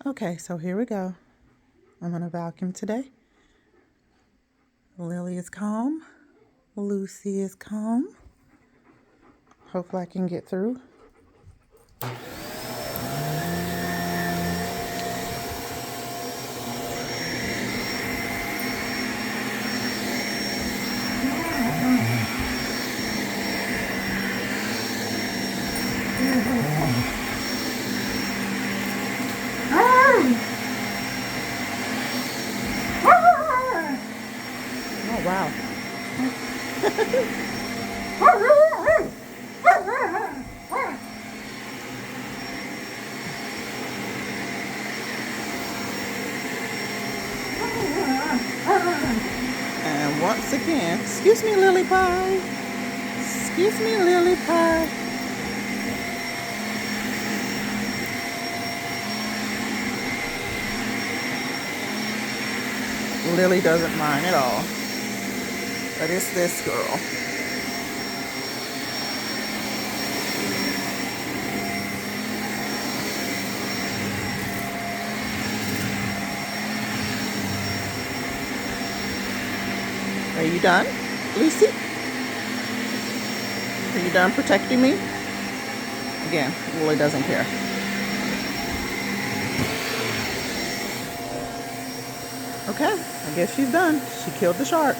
Okay, so here we go. I'm gonna vacuum today. Lily is calm. Lucy is calm. Hopefully I can get through. Oh, wow. And once again, excuse me, Lily Pie. Excuse me, Lily Pie. Lily doesn't mind at all. But it's this girl. Are you done, Lucy? Are you done protecting me? Again, Lily doesn't care. Okay, I guess she's done. She killed the shark.